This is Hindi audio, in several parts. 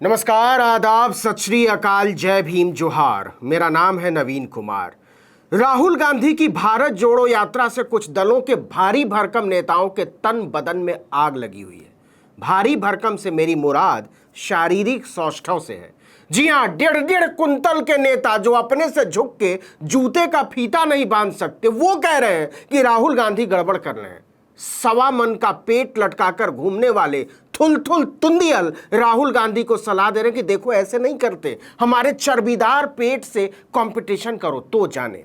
नमस्कार, आदाब, सत श्री अकाल, जय भीम, जोहार। मेरा नाम है नवीन कुमार। राहुल गांधी की भारत जोड़ो यात्रा से कुछ दलों के भारी भरकम नेताओं के तन बदन में आग लगी हुई है। भारी भरकम से मेरी मुराद शारीरिक सौष्ठव से है। जी हां, 1.5 कुंतल के नेता जो अपने से झुक के जूते का फीता नहीं बांध सकते, वो कह रहे हैं कि राहुल गांधी गड़बड़ कर रहे हैं। सवा मन का पेट लटकाकर घूमने वाले थुल तुंदियल राहुल गांधी को सलाह दे रहे हैं कि देखो ऐसे नहीं करते, हमारे चर्बीदार पेट से कंपटीशन करो तो जाने।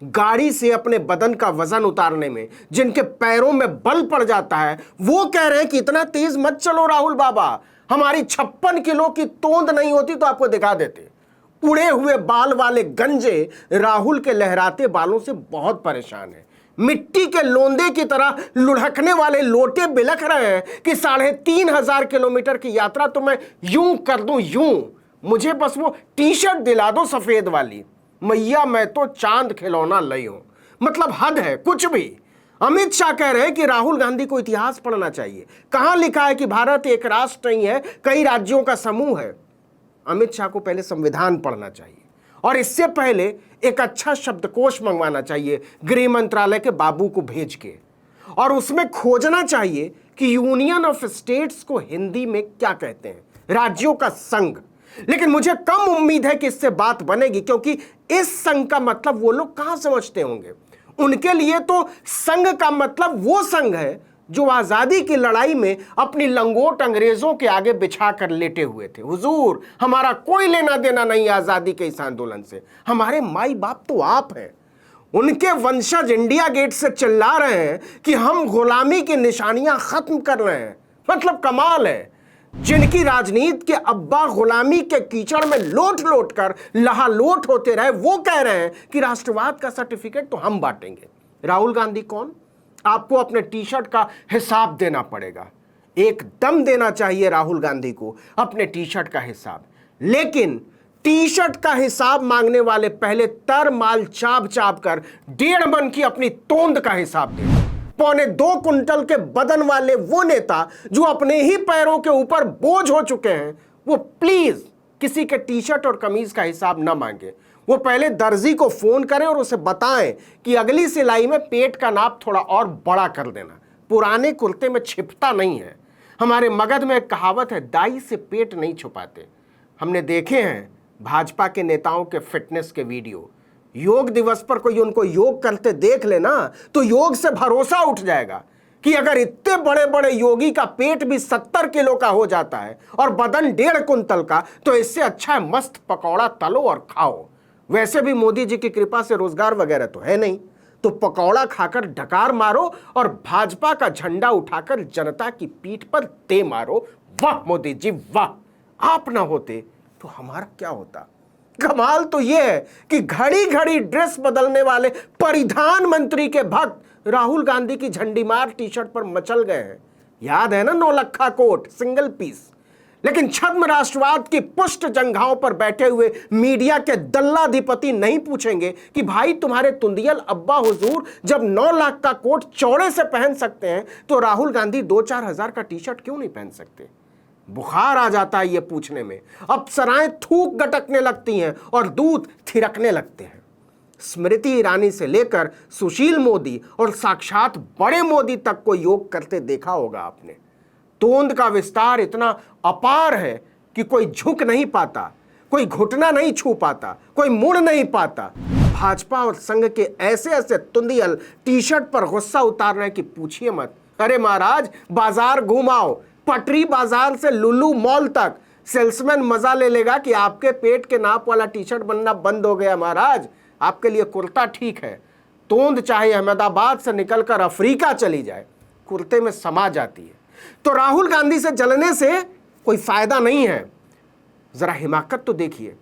गाड़ी से अपने बदन का वजन उतारने में जिनके पैरों में बल पड़ जाता है, वो कह रहे हैं कि इतना तेज मत चलो राहुल बाबा, हमारी 56 किलो की तोंद नहीं होती तो आपको दिखा देते। उड़े हुए बाल वाले गंजे राहुल के लहराते बालों से बहुत परेशान है। मिट्टी के लोंदे की तरह लुढ़कने वाले लोटे बिलख रहे हैं कि 3,500 किलोमीटर की यात्रा तो मैं यूं कर दूं, यूं, मुझे बस वो टी शर्ट दिला दो सफेद वाली, मैया मैं तो चांद खिलौना लई हूं। मतलब हद है कुछ भी। अमित शाह कह रहे हैं कि राहुल गांधी को इतिहास पढ़ना चाहिए। कहां लिखा है कि भारत एक राष्ट्र नहीं है, कई राज्यों का समूह है। अमित शाह को पहले संविधान पढ़ना चाहिए और इससे पहले एक अच्छा शब्दकोश मंगवाना चाहिए गृह मंत्रालय के बाबू को भेज के, और उसमें खोजना चाहिए कि यूनियन ऑफ स्टेट्स को हिंदी में क्या कहते हैं, राज्यों का संघ। लेकिन मुझे कम उम्मीद है कि इससे बात बनेगी, क्योंकि इस संघ का मतलब वो लोग कहां समझते होंगे। उनके लिए तो संघ का मतलब वो संघ है जो आजादी की लड़ाई में अपनी लंगोट अंग्रेजों के आगे बिछा कर लेटे हुए थे। हुजूर, हमारा कोई लेना देना नहीं आजादी के इस आंदोलन से, हमारे माई बाप तो आप हैं। उनके वंशज इंडिया गेट से चिल्ला रहे हैं कि हम गुलामी की निशानियां खत्म कर रहे हैं। मतलब कमाल है। जिनकी राजनीति के अब्बा गुलामी के कीचड़ में लोट लोट कर लहालोट होते रहे, वो कह रहे हैं कि राष्ट्रवाद का सर्टिफिकेट तो हम बांटेंगे। राहुल गांधी कौन? आपको अपने टी शर्ट का हिसाब देना पड़ेगा। एकदम देना चाहिए राहुल गांधी को अपने टी शर्ट का हिसाब। लेकिन टी शर्ट का हिसाब मांगने वाले पहले तर माल चाप चाप कर 1.5 मन की अपनी तोंद का हिसाब दें। 2.25 कुंटल के बदन वाले वो नेता जो अपने ही पैरों के ऊपर बोझ हो चुके हैं, वो प्लीज किसी के टी शर्ट और कमीज का हिसाब ना मांगे। वो पहले दर्जी को फोन करें और उसे बताएं कि अगली सिलाई में पेट का नाप थोड़ा और बड़ा कर देना, पुराने कुर्ते में छिपता नहीं है। हमारे मगध में एक कहावत है, दाई से पेट नहीं छुपाते। हमने देखे हैं भाजपा के नेताओं के फिटनेस के वीडियो। योग दिवस पर कोई उनको योग करते देख लेना तो योग से भरोसा उठ जाएगा कि अगर इतने बड़े बड़े योगी का पेट भी 70 किलो का हो जाता है और बदन 1.5 कुंतल का, तो इससे अच्छा है मस्त पकौड़ा तलो और खाओ। वैसे भी मोदी जी की कृपा से रोजगार वगैरह तो है नहीं, तो पकौड़ा खाकर ढकार मारो और भाजपा का झंडा उठाकर जनता की पीठ पर दे मारो। वाह मोदी जी वाह, आप ना होते तो हमारा क्या होता। कमाल तो यह है कि घड़ी घड़ी ड्रेस बदलने वाले परिधान मंत्री के भक्त राहुल गांधी की झंडीमार टी शर्ट पर मचल गए हैं। याद है ना, 9 लखा कोट सिंगल पीस। लेकिन छद्म राष्ट्रवाद की पुष्ट जंघाओं पर बैठे हुए मीडिया के दल्लाधिपति नहीं पूछेंगे कि भाई तुम्हारे तुंदियल अब्बा हुजूर जब 9 लाख का कोट चौड़े से पहन सकते हैं तो राहुल गांधी 2-4 हजार का टी शर्ट क्यों नहीं पहन सकते। बुखार आ जाता है ये पूछने में। अप्सराएं थूक गटकने लगती हैं और दूध थिरकने लगते हैं। स्मृति ईरानी से लेकर सुशील मोदी और साक्षात बड़े मोदी तक को योग करते देखा होगा आपने। तोंद का विस्तार इतना अपार है कि कोई झुक नहीं पाता, कोई घुटना नहीं छू पाता, कोई मुड़ नहीं पाता। भाजपा और संघ के ऐसे ऐसे तुंदियल टी शर्ट पर गुस्सा उतार रहे हैं कि पूछिए मत। अरे महाराज, बाजार घुमाओ, पटरी बाजार से लुलू मॉल तक, सेल्समैन मजा ले लेगा कि आपके पेट के नाप वाला टी शर्ट बनना बंद हो गया महाराज। आपके लिए कुर्ता ठीक है, तोंद चाहे अहमदाबाद से निकलकर अफ्रीका चली जाए, कुर्ते में समा जाती है। तो राहुल गांधी से जलने से कोई फायदा नहीं है। जरा हिमाकत तो देखिए।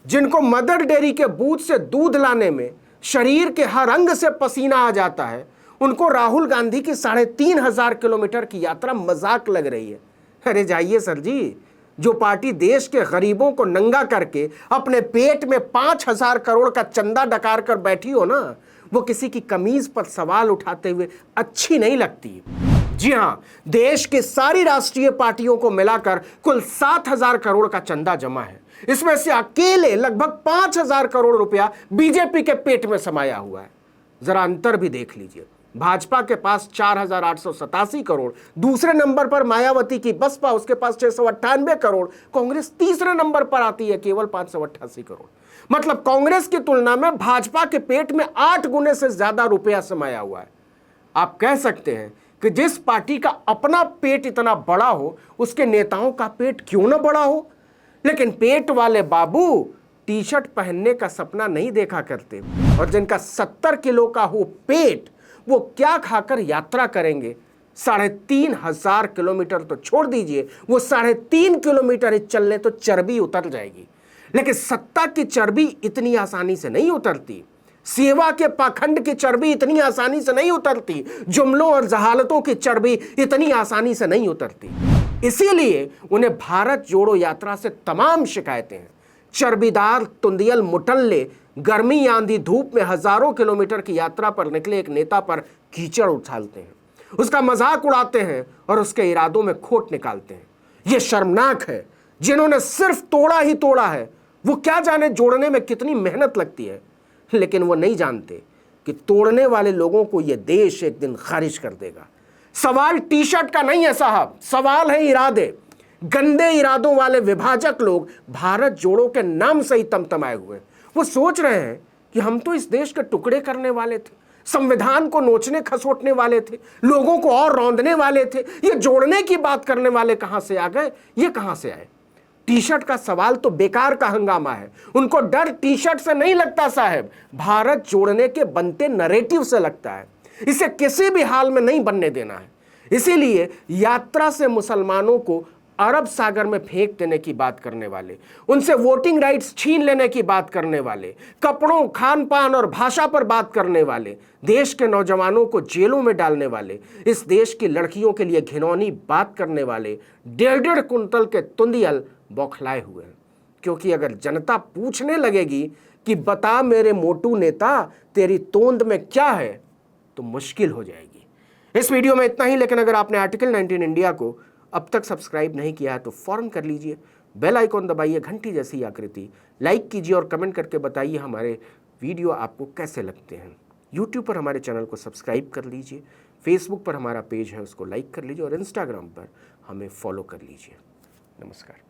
जिनको मदर डेयरी के बूथ से दूध लाने में शरीर के हर अंग से पसीना आ जाता है, उनको राहुल गांधी की 3,500 किलोमीटर की यात्रा मजाक लग रही है। अरे जाइए सर जी, जो पार्टी देश के गरीबों को नंगा करके अपने पेट में 5,000 करोड़ का चंदा डकार कर बैठी हो ना, वो किसी की कमीज पर सवाल उठाते हुए अच्छी नहीं लगती। जी हां, देश की सारी राष्ट्रीय पार्टियों को मिलाकर कुल 7,000 करोड़ का चंदा जमा है। इसमें से अकेले लगभग 5,000 करोड़ रुपया बीजेपी के पेट में समाया हुआ है। जरा अंतर भी देख लीजिए। भाजपा के पास 4,887 करोड़, दूसरे नंबर पर मायावती की बसपा, उसके पास 698 करोड़, कांग्रेस तीसरे नंबर पर आती है केवल 588 करोड़। मतलब कांग्रेस की तुलना में भाजपा के पेट में 8 गुने से ज्यादा रुपया समाया हुआ है। आप कह सकते हैं कि जिस पार्टी का अपना पेट इतना बड़ा हो, उसके नेताओं का पेट क्यों ना बड़ा हो। लेकिन पेट वाले बाबू टी शर्ट पहनने का सपना नहीं देखा करते, और जिनका 70 किलो का हो पेट, वो क्या खाकर यात्रा करेंगे। 3,500 किलोमीटर तो छोड़ दीजिए, वो 3.5 किलोमीटर ही चलने तो चर्बी उतर जाएगी। लेकिन सत्ता की चर्बी इतनी आसानी से नहीं उतरती, सेवा के पाखंड की चर्बी इतनी आसानी से नहीं उतरती, जुमलों और जहालतों की चर्बी इतनी आसानी से नहीं उतरती। इसीलिए उन्हें भारत जोड़ो यात्रा से तमाम शिकायतें हैं। चर्बीदार तुंदियल मुटल्ले गर्मी आंधी धूप में हजारों किलोमीटर की यात्रा पर निकले एक नेता पर कीचड़ उछालते हैं, उसका मजाक उड़ाते हैं और उसके इरादों में खोट निकालते हैं। यह शर्मनाक है। जिन्होंने सिर्फ तोड़ा ही तोड़ा है, वो क्या जाने जोड़ने में कितनी मेहनत लगती है। लेकिन वो नहीं जानते कि तोड़ने वाले लोगों को यह देश एक दिन खारिज कर देगा। सवाल टी शर्ट का नहीं है साहब, सवाल है इरादे। गंदे इरादों वाले विभाजक लोग भारत जोड़ो के नाम से ही तमतमाए हुए। वो सोच रहे हैं कि हम तो इस देश के टुकड़े करने वाले थे, संविधान को नोचने खसोटने वाले थे, लोगों को और रौंदने वाले थे। ये जोड़ने की बात करने वाले कहां से आ गए, ये कहां से आए। टी शर्ट का सवाल तो बेकार का हंगामा है। उनको डर टी शर्ट से नहीं लगता साहब, भारत जोड़ने के बनते नरेटिव से लगता है। इसे किसी भी हाल में नहीं बनने देना है। इसीलिए यात्रा से मुसलमानों को अरब सागर में फेंक देने की बात करने वाले, उनसे वोटिंग राइट्स छीन लेने की बात करने वाले, कपड़ों, खान पान और भाषा पर बात करने वाले, देश के नौजवानों को जेलों में डालने वाले, इस देश की लड़कियों के लिए घिनौनी बात करने वाले 1.5 कुंतल के तुंदियल बौखलाए हुए हैं। क्योंकि अगर जनता पूछने लगेगी कि बता मेरे मोटू नेता तेरी तोंद में क्या है, तो मुश्किल हो जाएगी। इस वीडियो में इतना ही। लेकिन अगर आपने आर्टिकल 19 इंडिया को अब तक सब्सक्राइब नहीं किया है तो फौरन कर लीजिए, बेल आइकॉन दबाइए, घंटी जैसी आकृति, लाइक कीजिए और कमेंट करके बताइए हमारे वीडियो आपको कैसे लगते हैं। यूट्यूब पर हमारे चैनल को सब्सक्राइब कर लीजिए, फेसबुक पर हमारा पेज है उसको लाइक कर लीजिए और इंस्टाग्राम पर हमें फॉलो कर लीजिए। नमस्कार।